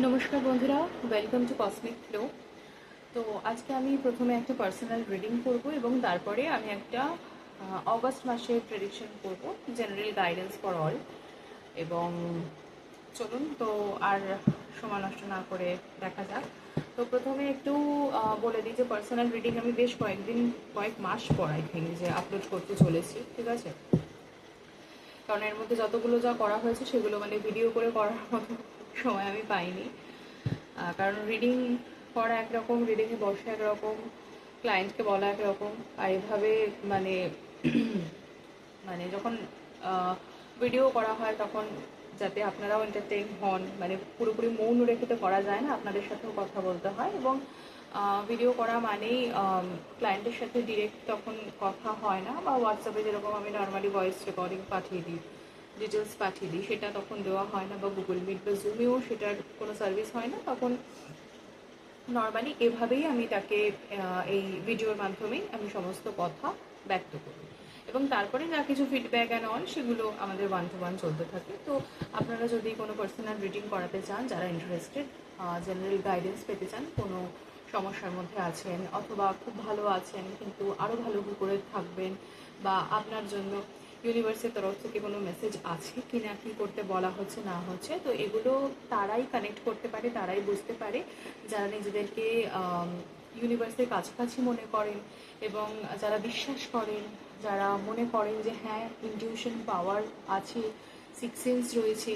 নমস্কার বন্ধুরা, welcome to cosmic flow. তো আজকে আমি প্রথমে একটা পার্সোনাল রিডিং করব এবং তারপরে আমি একটা অগস্ট মাসের প্রেডিকশন করব, জেনারেল গাইডেন্স ফর অল। এবং চলুন তো আর সময় নষ্ট না করে দেখা যাক। তো প্রথমে একটু বলে দিই যে পার্সোনাল রিডিং আমি বেশ কয়েক মাস পর আই থিঙ্ক যে আপলোড করতে চলেছি, ঠিক আছে। কারণ এর মধ্যে যতগুলো যা করা হয়েছে সেগুলো মানে ভিডিও করে করার মতো সময় আমি পাইনি। কারণ রিডিং করা একরকম, রিডিংয়ে বসা একরকম, ক্লায়েন্টকে বলা একরকম, আর এভাবে মানে মানে যখন ভিডিও করা হয় তখন যাতে আপনারাও এন্টারটেইন হন, মানে পুরোপুরি মৌন রেখে তো করা যায় না, আপনাদের সাথেও কথা বলতে হয়। এবং ভিডিও করা মানেই ক্লায়েন্টের সাথে ডিরেক্ট তখন কথা হয় না, বা হোয়াটসঅ্যাপে যেরকম আমি নর্মালি ভয়েস রেকর্ডিং পাঠিয়ে দিই, ডিটেলস পাঠিয়ে দিই, সেটা তখন দেওয়া হয় না, বা গুগল মিট বা জুমেও সেটার কোনো সার্ভিস হয় না। তখন নর্মালি এভাবেই আমি তাকে এই ভিডিওর মাধ্যমেই আমি সমস্ত কথা ব্যক্ত করি, এবং তারপরে যা কিছু ফিডব্যাক অ্যান্ড অল সেগুলো আমাদের ওয়ান টু ওয়ান চলতে থাকে। তো আপনারা যদি কোনো পার্সোনাল রিডিং করাতে চান, যারা ইন্টারেস্টেড, জেনারেল গাইডেন্স পেতে চান, কোনো সমস্যার মধ্যে আছেন অথবা খুব ভালো আছেন কিন্তু আরও ভালো করে থাকবেন, বা আপনার জন্য ইউনিভার্সের তরফ থেকে কোনো মেসেজ আছে কি না, কী করতে বলা হচ্ছে না হচ্ছে, তো এগুলো তারাই কানেক্ট করতে পারে, তারাই বুঝতে পারে যারা নিজেদেরকে ইউনিভার্সের কাছাকাছি মনে করেন, এবং যারা বিশ্বাস করেন, যারা মনে করেন যে হ্যাঁ ইনটিউশন পাওয়ার আছে, সিক্স সেন্স রয়েছে,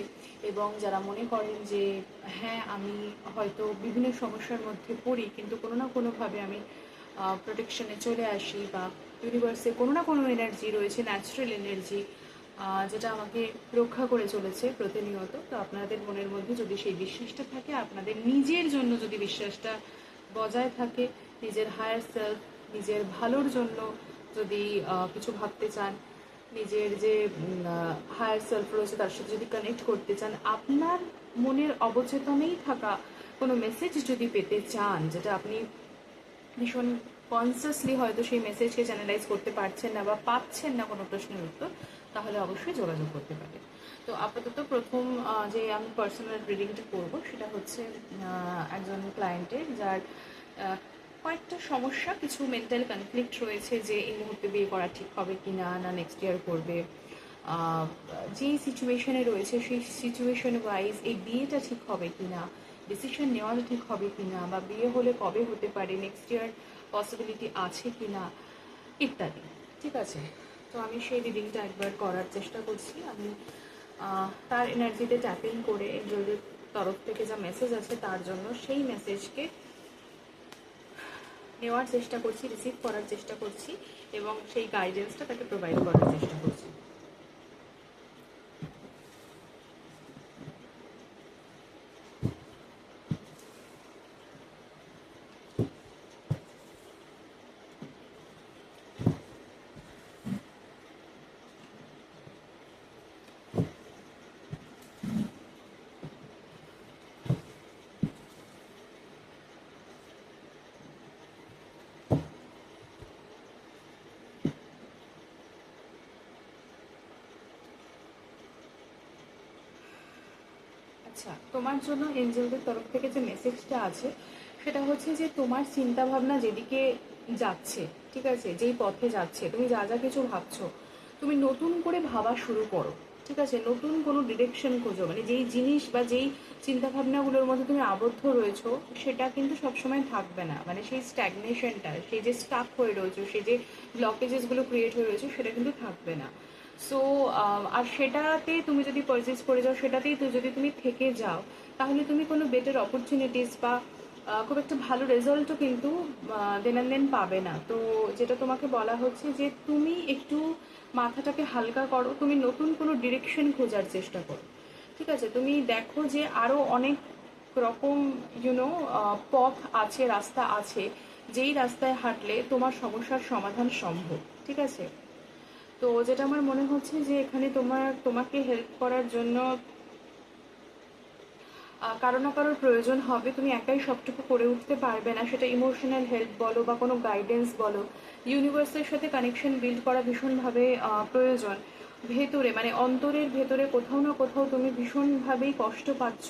এবং যারা মনে করেন যে হ্যাঁ আমি হয়তো বিভিন্ন সমস্যার মধ্যে পড়ি কিন্তু কোনো না কোনোভাবে আমি প্রোটেকশনে চলে আসি, বা ইউনিভার্সে কোনো না কোনো এনার্জি রয়েছে, ন্যাচারাল এনার্জি, যেটা আমাকে রক্ষা করে চলেছে প্রতিনিয়ত। তো আপনাদের মনের মধ্যে যদি সেই বিশ্বাসটা থাকে, আপনাদের নিজের জন্য যদি বিশ্বাসটা বজায় থাকে, নিজের হায়ার সেলফ, নিজের ভালোর জন্য যদি কিছু ভাবতে চান, নিজের যে হায়ার সেলফ রয়েছে তার সাথে যদি কানেক্ট করতে চান, আপনার মনের অবচেতনেই থাকা কোনো মেসেজ যদি পেতে চান, যেটা আপনি ভীষণ কনসিয়াসলি হয়তো সেই মেসেজকে চ্যানেলাইজ করতে পারছেন না বা পাচ্ছেন না কোনো প্রশ্নের উত্তর, তাহলে অবশ্যই যোগাযোগ করতে পারেন। তো আপাতত প্রথম যে আমি পার্সোনাল রিডিংটা করব সেটা হচ্ছে একজন ক্লায়েন্টের, যার কয়েকটা সমস্যা, কিছু মেন্টাল কনফ্লিক্ট রয়েছে, যে এই মুহূর্তে বিয়ে করা ঠিক হবে কি না, না নেক্সট ইয়ার করবে, যেই সিচুয়েশনে রয়েছে সেই সিচুয়েশন ওয়াইজ এই বিয়েটা ঠিক হবে কি না, ডিসিশন নেওয়াটা ঠিক হবে কি না, বা বিয়ে হলে কবে হতে পারে, নেক্সট ইয়ার পসিবিলিটি আছে কি না, ইত্যাদি। ঠিক আছে, তো আমি সেই রিডিংটা একবার করার চেষ্টা করছি। আমি তার এনার্জিতে ট্যাপিং করে এঞ্জেলদের তরফ থেকে যা মেসেজ আছে তার জন্য সেই মেসেজকে নেওয়ার চেষ্টা করছি, রিসিভ করার চেষ্টা করছি, এবং সেই গাইডেন্সটা তাকে প্রোভাইড করার চেষ্টা করছি। আচ্ছা, তোমার জন্য এঞ্জেলদের তরফ থেকে যে মেসেজটা আছে সেটা হচ্ছে যে তোমার চিন্তা ভাবনা যেদিকে যাচ্ছে, ঠিক আছে, যেই পথে যাচ্ছে, তুমি যা যা কিছু ভাবছো, তুমি নতুন করে ভাবা শুরু করো। ঠিক আছে, নতুন কোনো ডিরেকশন খোঁজো, মানে যেই জিনিস বা যেই চিন্তাভাবনাগুলোর মধ্যে তুমি আবদ্ধ রয়েছো সেটা কিন্তু সবসময় থাকবে না, মানে সেই স্ট্যাগনেশনটা, সেই যে স্টাক হয়ে রয়েছো, সেই যে ব্লকেজেসগুলো ক্রিয়েট হয়ে রয়েছে সেটা কিন্তু থাকবে না। সো আর সেটাতে তুমি যদি পারচেস করে যাও, সেটাতেই তো যদি তুমি থেকে যাও, তাহলে তুমি কোনো বেটার অপরচুনিটিস বা খুব একটা ভালো রেজাল্টও কিন্তু দেন অ্যান্ড দেন পাবে না। তো যেটা তোমাকে বলা হচ্ছে যে তুমি একটু মাথাটাকে হালকা করো, তুমি নতুন কোনো ডিরেকশন খোঁজার চেষ্টা করো। ঠিক আছে, তুমি দেখো যে আরও অনেক রকম পথ আছে, রাস্তা আছে, যেই রাস্তায় হাঁটলে তোমার সমস্যার সমাধান সম্ভব। ঠিক আছে, তো যেটা আমার মনে হচ্ছে যে এখানে তোমাকে হেল্প করার জন্য কারো না কারোর প্রয়োজন হবে, তুমি একাই সবটুকু করে উঠতে পারবে না, সেটা ইমোশনাল হেল্প বলো বা কোনো গাইডেন্স বলো, ইউনিভার্সের সাথে কানেকশন বিল্ড করা ভীষণভাবে প্রয়োজন। ভেতরে মানে অন্তরের ভেতরে কোথাও না কোথাও তুমি ভীষণভাবেই কষ্ট পাচ্ছ,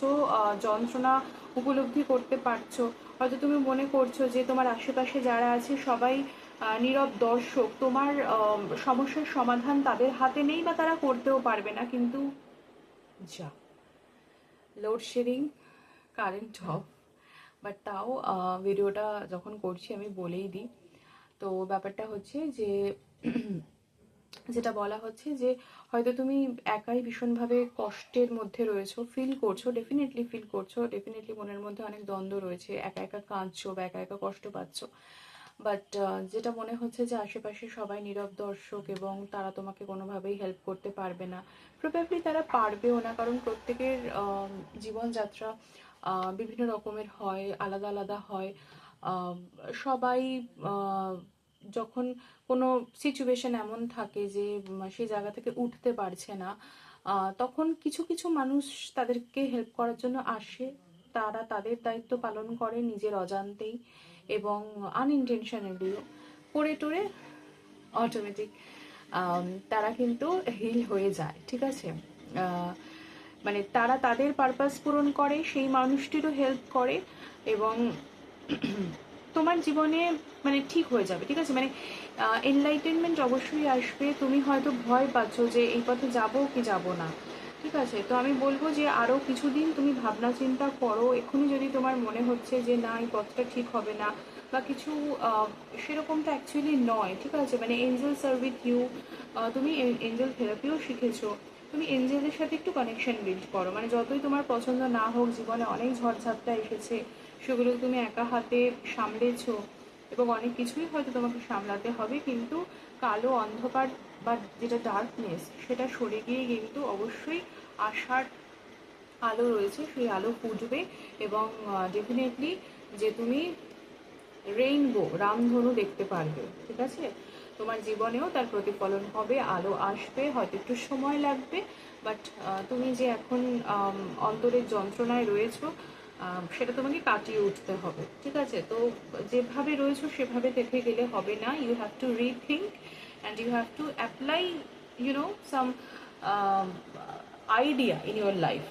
যন্ত্রণা উপলব্ধি করতে পারছো। হয়তো তুমি মনে করছো যে তোমার আশেপাশে যারা আছে সবাই নীরব দর্শক, তোমার সমস্যার সমাধান তাদের হাতে নেই বা তারা করতেও পারবে না। কিন্তু যা, লোডশেডিং, কারেন্ট অফ, বাট তাও ভিডিওটা যখন করছি আমি বলেই দিই। তো ব্যাপারটা হচ্ছে যে যেটা বলা হচ্ছে যে হয়তো তুমি একাই ভীষণভাবে কষ্টের মধ্যে রয়েছো, ফিল করছো, ডেফিনেটলি ফিল করছো, ডেফিনেটলি মনের মধ্যে অনেক দ্বন্দ্ব রয়েছে, একা একা কাঁদছো বা একা একা কষ্ট পাচ্ছ। বাট যেটা মনে হচ্ছে যে আশেপাশে সবাই নীরব দর্শক এবং তারা তোমাকে কোনোভাবেই হেল্প করতে পারবে না। প্রবাবলি তারা পারবেও না, কারণ প্রত্যেকের জীবনযাত্রা বিভিন্ন রকমের হয়, আলাদা আলাদা হয়। সবাই যখন কোনো সিচুয়েশন এমন থাকে যে সেই জায়গা থেকে উঠতে পারছে না, তখন কিছু কিছু মানুষ তাদেরকে হেল্প করার জন্য আসে। তারা তাদের দায়িত্ব পালন করে নিজের অজান্তেই এবং আনইনটেনশনালিও, করে টোরে অটোমেটিক তারা কিন্তু হিল হয়ে যায়। ঠিক আছে, মানে তারা তাদের পারপাস পূরণ করে, সেই মানুষটিরও হেল্প করে এবং তোমার জীবনে মানে ঠিক হয়ে যাবে। ঠিক আছে, মানে এনলাইটেনমেন্ট অবশ্যই আসবে। তুমি হয়তো ভয় পাচ্ছ যে এই পথে যাবো কি যাব না। ঠিক আছে, তো আমি বলবো যে আরও কিছুদিন তুমি ভাবনা চিন্তা করো। এক্ষুনি যদি তোমার মনে হচ্ছে যে না এই পথটা ঠিক হবে না বা কিছু, সেরকমটা অ্যাকচুয়ালি নয়। ঠিক আছে, মানে এঞ্জেলস আর উইথ ইউ, তুমি এঞ্জেল থেরাপিও শিখেছো, তুমি এঞ্জেলের সাথে একটু কানেকশন বিল্ড করো। মানে যতই তোমার পছন্দ না হোক, জীবনে অনেক ঝড়ঝাপটা এসেছে, সেগুলো তুমি একা হাতে সামলেছো এবং অনেক কিছুই হয়তো তোমাকে সামলাতে হবে, কিন্তু কালো অন্ধকার বা যেটা ডার্কনেস সেটা সরে গিয়ে কিন্তু অবশ্যই আশার আলো রয়েছে, সেই আলো ফুটবে এবং ডেফিনেটলি যে তুমি রেইনবো, রামধনু দেখতে পারবে। ঠিক আছে, তোমার জীবনেও তার প্রতিফলন হবে, আলো আসবে, হয়তো একটু সময় লাগবে, বাট তুমি যে এখন অন্তরের যন্ত্রণায় রয়েছো সেটা তোমাকে কাটিয়ে উঠতে হবে। ঠিক আছে, তো যেভাবে রয়েছো সেভাবে দেখে গেলে হবে না। You have to rethink and you have to apply some idea in your life.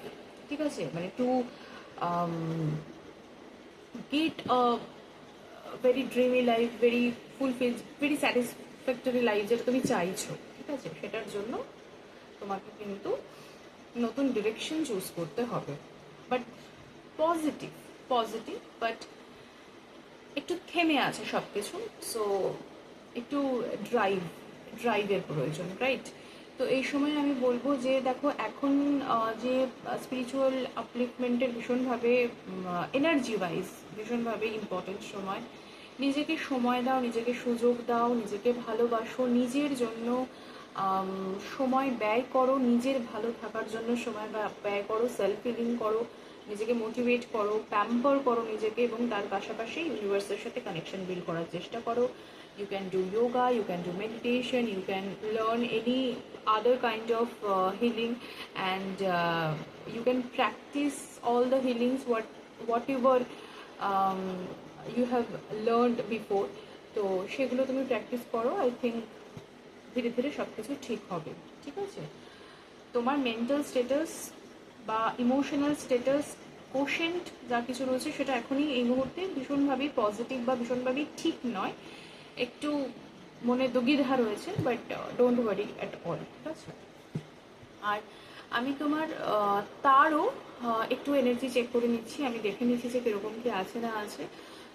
ঠিক আছে, মানে to get very dreamy life, very fulfil, very satisfactory life যেটা তুমি চাইছো। ঠিক আছে, সেটার জন্য তোমাকে কিন্তু নতুন ডিরেকশন চুজ করতে হবে, বাট পজিটিভ, পজিটিভ, বাট একটু থেমে আছে সব কিছু। সো একটু ড্রাইভের প্রয়োজন, রাইট? তো এই সময় আমি বলবো যে দেখো এখন যে স্পিরিচুয়াল আপলিফমেন্টের ভীষণভাবে এনার্জি ওয়াইজ ভীষণভাবে ইম্পর্টেন্ট সময়। নিজেকে সময় দাও, নিজেকে সুযোগ দাও, নিজেকে ভালোবাসো, নিজের জন্য সময় ব্যয় করো, নিজের ভালো থাকার জন্য সময় ব্যয় করো, সেলফ হিলিং করো, নিজেকে মোটিভেট করো, প্যাম্পার করো নিজেকে এবং তার পাশাপাশি ইউনিভার্সের সাথে কানেকশন বিল্ড করার চেষ্টা করো। You can do yoga, you can do meditation, you can learn any other kind of healing, and you can practice all the healings whatever um, you have learned before. তো সেগুলো তুমি practice করো, I think ধীরে ধীরে সব কিছু ঠিক হবে। ঠিক আছে, তোমার মেন্টাল স্টেটাস বা ইমোশনাল স্টেটাস, কোশেন্ট যা কিছু রয়েছে সেটা এখনই এই মুহূর্তে ভীষণভাবেই পজিটিভ বা ভীষণভাবেই ঠিক নয়। একটু মনে দুবিধা রয়েছে, but don't worry at all. ঠিক আছে, আর আমি তোমার তারও একটু এনার্জি চেক করে নিচ্ছি, আমি দেখে নিচ্ছি যে কীরকম কী আছে না আছে।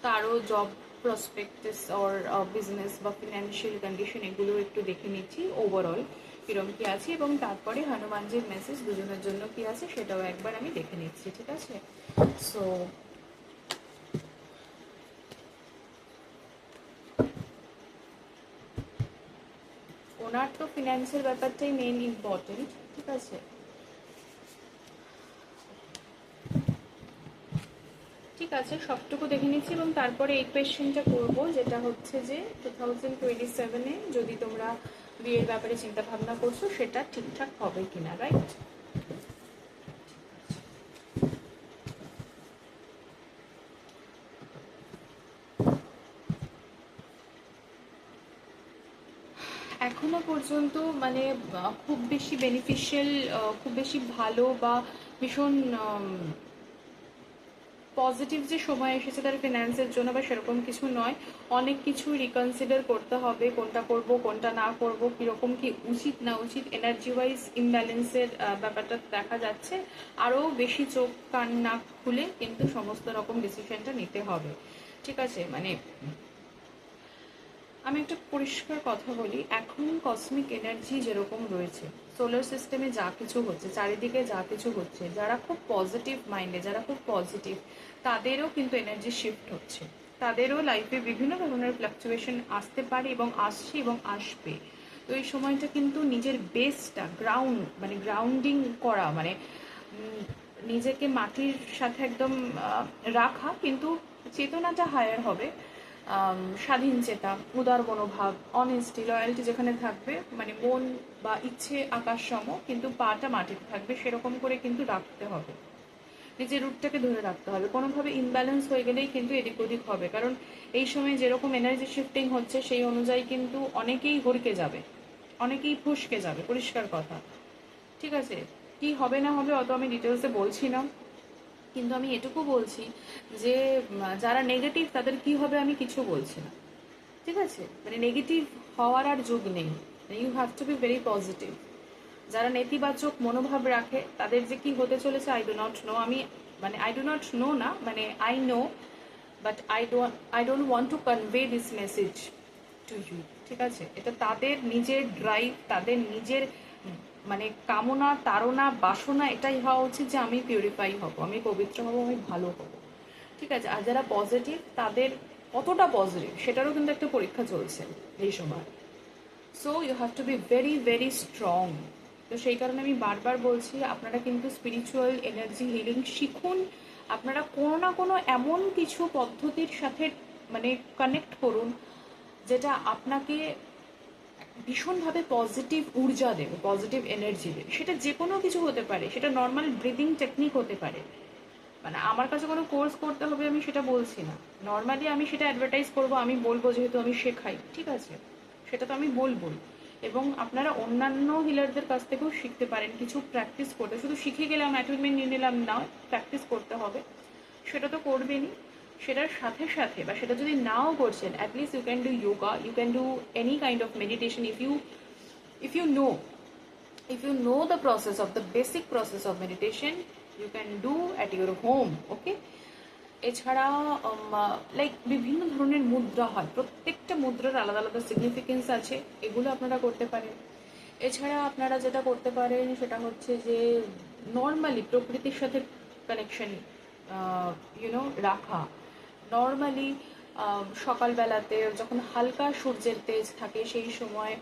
তারও জব প্রসপেক্টাস অর বিজনেস বা ফিনান্সিয়াল কন্ডিশন এগুলো একটু দেখে নিচ্ছি ওভারঅল কীরকম কী আছে, এবং তারপরে হনুমানজির মেসেজ দুজনের জন্য কী আছে সেটাও একবার আমি দেখে নিচ্ছি। ঠিক আছে, সো ওনার তো ফিনান্সিয়াল ব্যাপারটাই মেন ইম্পর্টেন্ট। ঠিক আছে, ঠিক আছে, সবটুকু দেখে নিচ্ছি এবং তারপরে এই কোয়েশ্চেনটা করবো, যেটা হচ্ছে যে 2027-এ যদি তোমরা বিয়ের ব্যাপারে চিন্তা ভাবনা করছো সেটা ঠিকঠাক হবে কিনা, রাইট? এখনো পর্যন্ত মানে খুব বেশি বেনিফিশিয়াল, খুব বেশি ভালো বা ভীষণ পজিটিভ যে সময় এসেছে তার ফিন্যান্সের জন্য বা সেরকম কিছু নয়। অনেক কিছু রিকনসিডার করতে হবে, কোনটা করব কোনটা না করব, কীরকম কি উচিত না উচিত, এনার্জি ওয়াইজ ইমব্যালেন্সের ব্যাপারটা দেখা যাচ্ছে। আরও বেশি চোখ কান না খুলে কিন্তু সমস্ত রকম ডিসিশনটা নিতে হবে, ঠিক আছে। মানে আমি একটা পরিষ্কার কথা বলি, এখন কসমিক এনার্জি যেরকম রয়েছে, সোলার সিস্টেমে যা কিছু হচ্ছে, চারিদিকে যা কিছু হচ্ছে, যারা খুব পজিটিভ মাইন্ডে, যারা খুব পজিটিভ, তাদেরও কিন্তু এনার্জি শিফট হচ্ছে, তাদেরও লাইফে বিভিন্ন ধরনের ফ্লাকচুয়েশন আসতে পারে এবং আসছে এবং আসবে। তো এই সময়টা কিন্তু নিজের বেসটা মানে গ্রাউন্ডিং করা, মানে নিজেকে মাটির সাথে একদম রাখা, কিন্তু চেতনাটা হায়ার হবে, স্বাধীন চেতা, উদার মনোভাব, অনেস্টি, লয়্যালটি যেখানে থাকবে, মানে মন বা ইচ্ছে আকাশ সম কিন্তু পাটা মাটিতে থাকবে, সেরকম করে কিন্তু রাখতে হবে, নিজের রুটটাকে ধরে রাখতে হবে। কোনোভাবে ইমব্যালেন্স হয়ে গেলেই কিন্তু এদিক ওদিক হবে, কারণ এই সময় যেরকম এনার্জি শিফটিং হচ্ছে সেই অনুযায়ী কিন্তু অনেকেই হড়কে যাবে, অনেকেই ফুসকে যাবে, পরিষ্কার কথা, ঠিক আছে। কি হবে না হবে অত আমি ডিটেলসে বলছি না, কিন্তু আমি এটুকু বলছি যে যারা নেগেটিভ তাদের কি হবে আমি কিছু বলছি না, ঠিক আছে। মানে নেগেটিভ হওয়ার আর যুগ নেই, you have to be very positive. যারা নেতিবাচক মনোভাব রাখে তাদের যে কি হতে চলেছে আই ডু নট নো। আমি মানে আই ডু নট নো না, মানে I know, but I don't want to convey this message to you, ঠিক আছে। এটা তাদের নিজের ড্রাইভ, তাদের নিজের মানে কামনা, তাড়না, বাসনা, এটাই হওয়া উচিত যে আমি পিউরিফাই হব, আমি পবিত্র হব, আমি ভালো হব, ঠিক আছে। আর যারা পজিটিভ তাদের কতটা পজিটিভ সেটারও কিন্তু একটা পরীক্ষা চলছে এই সময়। So you have to be very very strong. তো সেই কারণে আমি বারবার বলছি আপনারা কিন্তু স্পিরিচুয়াল এনার্জি হিলিং শিখুন, আপনারা কোনো না কোনো এমন কিছু পদ্ধতির সাথে মানে কানেক্ট করুন যেটা আপনাকে ভীষণভাবে পজিটিভ ঊর্জা দেবে, পজিটিভ এনার্জি দেবে। সেটা যে কোনো কিছু হতে পারে, সেটা নর্মাল ব্রিদিং টেকনিক হতে পারে, মানে আমার কাছে কোনো কোর্স করতে হবে আমি সেটা বলছি না, নর্মালি আমি সেটা অ্যাডভার্টাইজ করব, আমি বলবো যেহেতু আমি শেখাই, ঠিক আছে, সেটা তো আমি বলবোই। এবং আপনারা অন্যান্য হিলারদের কাছ থেকেও শিখতে পারেন, কিছু প্র্যাকটিস করতে, শুধু শিখে গেলাম অ্যাপয়েন্টমেন্ট নিয়ে নিলাম না, প্র্যাকটিস করতে হবে, সেটা তো করবেনই। সেটার সাথে সাথে বা সেটা যদি নাও করছেন, at least you can do yoga, you can do any kind of meditation, if you know if you know the process of the basic process of meditation, you can do at your home, okay. এছাড়া like বিভিন্ন ধরনের মুদ্রা হয়, প্রত্যেকটা মুদ্রার আলাদা আলাদা significance আছে, এগুলো আপনারা করতে পারেন। এছাড়া আপনারা যেটা করতে পারেন সেটা হচ্ছে যে নর্মালি প্রকৃতির সাথে কানেকশন রাখা, নর্মালি সকালবেলাতে যখন হালকা সূর্যের তেজ থাকে সেই সময়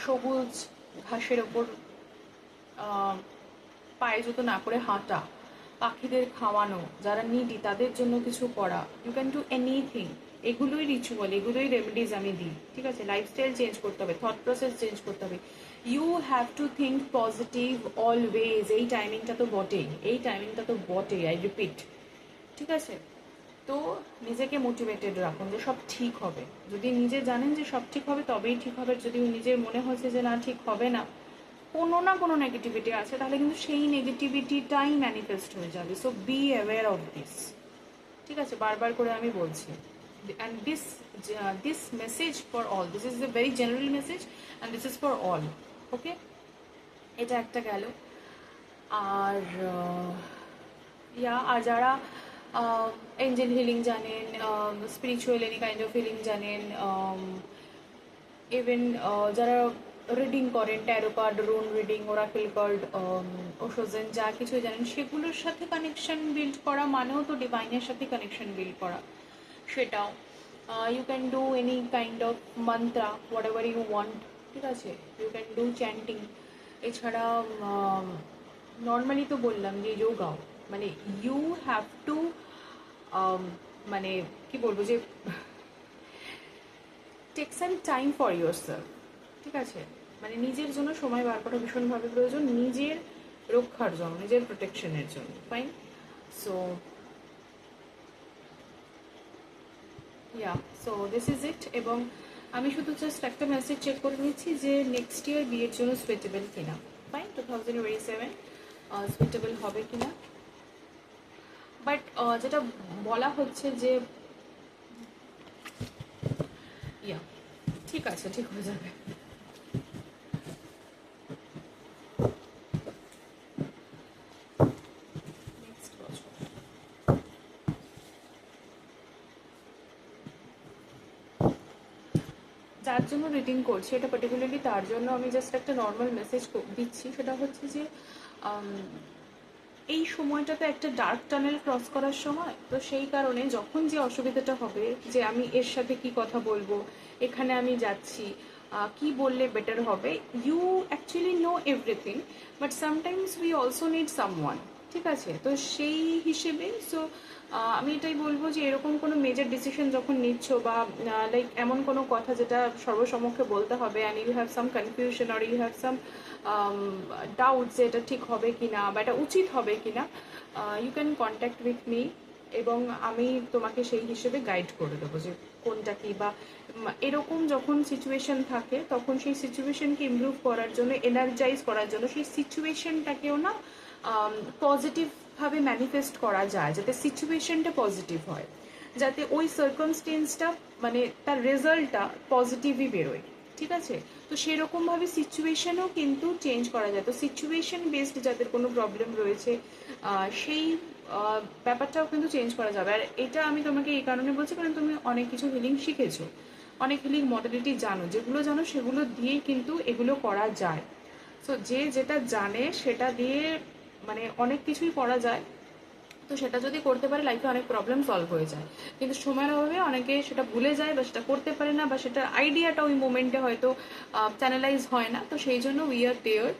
সবুজ ঘাসের ওপর পায়ে জুতো না করে হাঁটা, পাখিদের খাওয়ানো, যারা নিডি তাদের জন্য কিছু করা, ইউ ক্যান ডু এনিথিং। এগুলোই রিচুয়াল, এগুলোই রেমেডিজ আমি দিই, ঠিক আছে। লাইফস্টাইল চেঞ্জ করতে হবে, থট প্রসেস চেঞ্জ করতে হবে, you have to think positive always. এই টাইমিংটা তো বটেই, এই টাইমিংটা তো বটেই, আই রিপিট, ঠিক আছে। তো নিজেকে মোটিভেটেড রাখুন যে সব ঠিক হবে, যদি নিজে জানেন যে সব ঠিক হবে তবেই ঠিক হবে, যদি নিজের মনে হচ্ছে যে না ঠিক হবে না, কোনো না কোনো নেগেটিভিটি আছে, তাহলে কিন্তু সেই নেগেটিভিটিটাই ম্যানিফেস্ট হয়ে যাবে। So be aware of this, ঠিক আছে, বারবার করে আমি বলছি। And this message for all, this is a very general message and this is for all, okay. এটা একটা গেল। আর আর যারা এঞ্জেল হিলিং জানেন, spiritual any kind of healing জানেন, ইভেন যারা রিডিং করেন, tarot card, rune reading, oracle card, ওশোজেন, যা কিছু জানেন সেগুলোর সাথে কানেকশন বিল্ড করা মানেও তো ডিভাইনের সাথে কানেকশন বিল্ড করা, সেটাও you can do any kind of mantra, whatever you want, ঠিক আছে, ইউ ক্যান ডু চ্যান্টিং। এছাড়া নর্মালি তো বললাম যে যোগাও, মানে ইউ হ্যাভ টু মানে কি বলবো যে take some time for yourself, ঠিক আছে। মানে নিজের জন্য সময় বার করা ভীষণভাবে প্রয়োজন, নিজের রক্ষার জন্য, নিজের প্রোটেকশনের জন্য, fine. So so this is it. এবং আমি শুধু জাস্ট একটা মেসেজ চেক করে নিচ্ছি যে নেক্সট ইয়ার বিয়ের জন্য সুইটেবল কিনা। ফাইন, 2027 সুইটেবল হবে কিনা। বাট যেটা বলা হচ্ছে যে ইয়া ঠিক আছে, ঠিক হয়ে যাবে। নেক্সট বছর যার জন্য রিডিং করছি, এটা পার্টিকুলারলি তার জন্য আমি জাস্ট একটা নর্মাল মেসেজ দিচ্ছি। সেটা হচ্ছে যে এই সময়টাতে একটা ডার্ক টানেল ক্রস করার সময়, তো সেই কারণে যখন যে অসুবিধাটা হবে যে আমি এর সাথে কি কথা বলবো, এখানে আমি যাচ্ছি, কি বললে বেটার হবে, you actually know everything, but sometimes we also need someone. ঠিক আছে, তো সেই হিসেবে সো আমি এটাই বলবো যে এরকম কোনো মেজর ডিসিশন যখন নিচ্ছ বা লাইক এমন কোনো কথা যেটা সর্বসমক্ষে বলতে হবে and you have some confusion or you have some doubt যে এটা ঠিক হবে কি না বা এটা উচিত হবে কি না, you can contact with me এবং আমি তোমাকে সেই হিসেবে গাইড করে দেবো যে কোনটা কি। বা এরকম যখন সিচুয়েশন থাকে তখন সেই সিচুয়েশনকে ইমপ্রুভ করার জন্য, এনার্জাইজ করার জন্য সেই সিচুয়েশনটাকেও না পজিটিভভাবে ম্যানিফেস্ট করা যায়, যাতে সিচুয়েশনটা পজিটিভ হয়, যাতে ওই সার্কামস্টেন্সটা মানে তার রেজাল্টটা পজিটিভই বেরোয়। ঠিক আছে, তো সেরকমভাবে সিচুয়েশনও কিন্তু চেঞ্জ করা যায়। তো সিচুয়েশন বেসড যাদের কোনো প্রবলেম রয়েছে সেই ব্যাপারটাও কিন্তু চেঞ্জ করা যাবে। আর এটা আমি তোমাকে এই কারণে বলছি কারণ তুমি অনেক কিছু হিলিং শিখেছো, অনেক হিলিং মডেলিটি জানো, যেগুলো জানো সেগুলো দিয়েই কিন্তু এগুলো করা যায়। সো যে যেটা জানে সেটা দিয়ে মানে অনেক কিছুই করা যায়। তো সেটা যদি করতে পারে লাইফে অনেক প্রবলেম সলভ হয়ে যায়, কিন্তু সময়ের অভাবে অনেকে সেটা ভুলে যায় বা সেটা করতে পারে না বা সেটা আইডিয়াটা ওই মোমেন্টে হয়তো চ্যানেলাইজ হয় না। তো সেই জন্য we are there,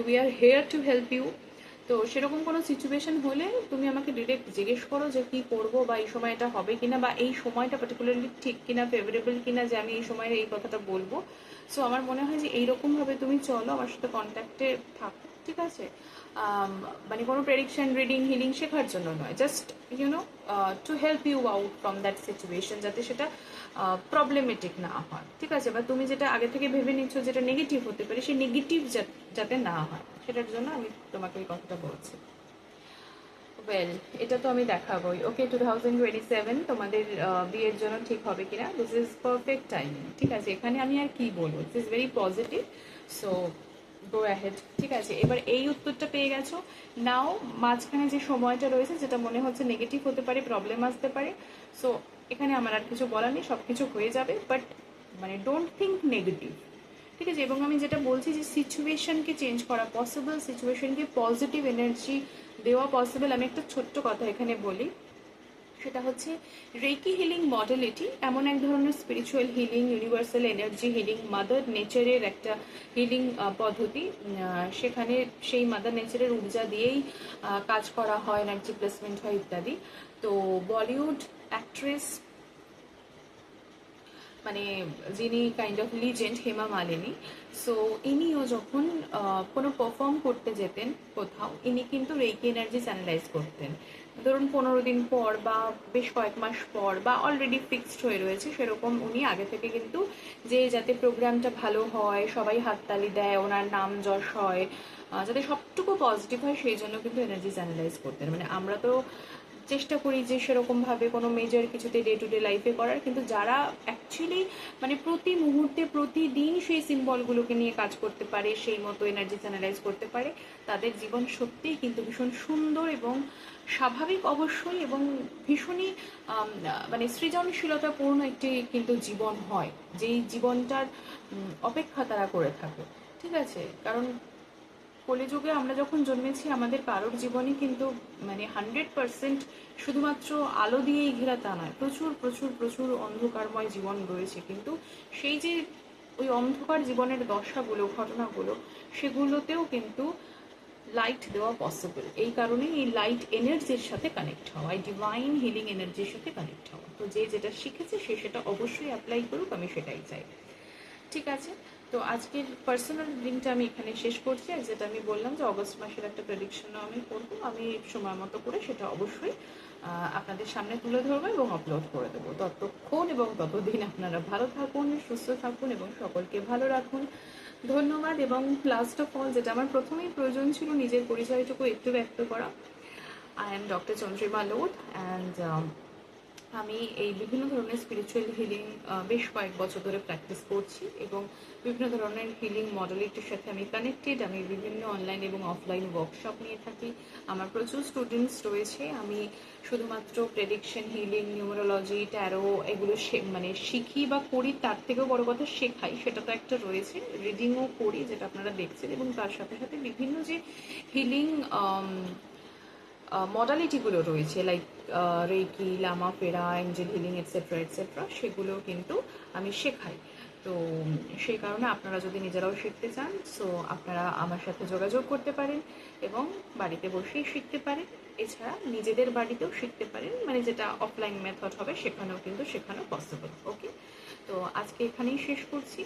we are here to help you. তো সেরকম কোনো সিচুয়েশন হলে তুমি আমাকে ডিরেক্ট জিজ্ঞেস করো যে কী করবো বা এই সময় এটা হবে কিনা বা এই সময়টা পার্টিকুলারলি ঠিক কিনা, ফেভারেবল কিনা যে আমি এই সময় এই কথাটা বলবো। সো আমার মনে হয় যে এইরকমভাবে তুমি চলো, আমার সাথে কন্ট্যাক্টে থাকো। ঠিক আছে, মানে কোনো প্রেডিকশন, রিডিং, হিলিং শেখার জন্য নয়, just you know to help you out from that situation, যাতে সেটা প্রবলেমেটিক না হয়। ঠিক আছে, বা তুমি যেটা আগে থেকে ভেবে নিচ্ছ যেটা নেগেটিভ হতে পারে, সেই নেগেটিভ যাতে না হয় সেটার জন্য আমি তোমাকে এই কথাটা বলছি। ওয়েল, এটা তো আমি দেখাবোই। ওকে, 2027 তোমাদের বিয়ের জন্য ঠিক হবে কিনা, দিস ইজ পারফেক্ট টাইমিং। ঠিক আছে, এখানে আমি আর কি বলবো, this is very positive. So go ahead. ঠিক আছে, এবার এই উত্তরটা পেয়ে গেছো। নাও মাঝখানে যে সময়টা রয়েছে যেটা মনে হচ্ছে নেগেটিভ হতে পারে, প্রবলেম আসতে পারে, সো এখানে আমার আর কিছু বলার নেই, সব কিছু হয়ে যাবে, বাট মানে ডোন্ট থিঙ্ক নেগেটিভ। ঠিক আছে, এবং আমি যেটা বলছি যে সিচুয়েশনকে চেঞ্জ করা পসিবল, সিচুয়েশনকে পজিটিভ এনার্জি দেওয়া পসিবল। আমি একটা ছোট্ট কথা এখানে বলি, সেটা হচ্ছে রেকি হিলিং মডেলিটি এমন এক ধরনের spiritual healing, universal energy healing, mother নেচারের একটা হিলিং পদ্ধতি। সেখানে সেই মাদার নেচারের ঊর্জা দিয়েই কাজ করা হয়, এনার্জি প্লেসমেন্ট হয় ইত্যাদি। তো বলিউড অ্যাক্ট্রেস মানে যিনি kind of legend, Hema Malini, so ইনিও যখন কোনো পারফর্ম করতে যেতেন কোথাও, ইনি কিন্তু রেকি এনার্জি চ্যানেলাইজ করতেন। ধরুন 15 দিন পর বা বেশ কয়েক মাস পর বা অলরেডি ফিক্সড হয়ে রয়েছে সেরকম উনি আগে থেকে কিন্তু, যে যাতে প্রোগ্রামটা ভালো হয়, সবাই হাততালি দেয়, ওনার নাম যশ হয়, যাতে সবটুকু পজিটিভ হয়, সেই জন্য কিন্তু এনার্জি চ্যানেলাইজ করতেন। মানে আমরা তো চেষ্টা করি যে সেরকমভাবে কোনো মেজর কিছুতে ডে টু ডে লাইফে করার, কিন্তু যারা অ্যাকচুয়ালি মানে প্রতি মুহূর্তে প্রতিদিন সেই সিম্বলগুলোকে নিয়ে কাজ করতে পারে, সেই মতো এনার্জি চ্যানেলাইজ করতে পারে, তাদের জীবন সত্যিই কিন্তু ভীষণ সুন্দর এবং স্বাভাবিক অবশ্যই, এবং ভীষণই মানে সৃজনশীলতাপূর্ণ একটি কিন্তু জীবন হয়, যেই জীবনটার অপেক্ষা তারা করে থাকে। ঠিক আছে, কারণ কলিযুগে আমরা যখন জন্মেছি আমাদের কারোর জীবনই কিন্তু মানে 100% শুধুমাত্র আলো দিয়েই ঘেরা তা নয়, প্রচুর প্রচুর প্রচুর অন্ধকারময় জীবন রয়েছে। কিন্তু সেই যে ওই অন্ধকার জীবনের দশাগুলো, ঘটনাগুলো, সেগুলোতেও কিন্তু লাইট দেওয়া পসিবল। এই কারণে এই লাইট এনার্জির সাথে কানেক্ট হওয়া, এই ডিভাইন হিলিং এনার্জির সাথে কানেক্ট হওয়া। তো যে যেটা শিখেছে সে সেটা অবশ্যই অ্যাপ্লাই করুক, আমি সেটাই চাই। ঠিক আছে, তো আজকের পার্সোনাল রিডিংটা আমি এখানে শেষ করছি। আর যেটা আমি বললাম যে অগস্ট মাসের একটা প্রেডিকশনও আমি করবো, আমি সময় মতো করে সেটা অবশ্যই আপনাদের সামনে তুলে ধরবো এবং আপলোড করে দেবো। ততক্ষণ এবং ততদিন আপনারা ভালো থাকুন, সুস্থ থাকুন এবং সকলকে ভালো রাখুন। ধন্যবাদ। এবং লাস্ট অফ অল, যেটা আমার প্রথমেই প্রয়োজন ছিল নিজের পরিচয়টুকু একটু ব্যক্ত করা, I am doctor Chandrima Lodh and আমি এই বিভিন্ন ধরনের স্পিরিচুয়াল হিলিং বেশ কয়েক বছর ধরে প্র্যাকটিস করছি এবং বিভিন্ন ধরনের হিলিং মডেলিটির সাথে আমি কানেক্টেড। আমি বিভিন্ন অনলাইন এবং অফলাইন ওয়ার্কশপ নিয়ে থাকি, আমার প্রচুর স্টুডেন্টস রয়েছে। আমি শুধুমাত্র প্রেডিকশন, হিলিং, নিউমেরোলজি, ট্যারো এগুলো মানে শিখি বা করি, তার থেকেও বড় কথা শেখাই, সেটা তো একটা রয়েছে। রিডিংও করি, যেটা আপনারা দেখছেন, এবং তার সাথে সাথে বিভিন্ন যে হিলিং মডালিটিগুলো রয়েছে, লাইক রেকি, লামা ফেরা, এঞ্জেল হিলিং এটসেট্রা এটসেট্রা, সেগুলো কিন্তু আমি শেখাই। তো সেই কারণে আপনারা যদি নিজেরাও শিখতে চান, সো আপনারা আমার সাথে যোগাযোগ করতে পারেন এবং বাড়িতে বসেই শিখতে পারেন। এছাড়া নিজেদের বাড়িতেও শিখতে পারেন, মানে যেটা অফলাইন মেথড হবে সেখানেও কিন্তু শেখানো পসিবল। ওকে, তো আজকে এখানেই শেষ করছি।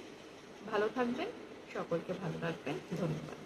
ভালো থাকবেন, সকলকে ভালো রাখবেন। ধন্যবাদ।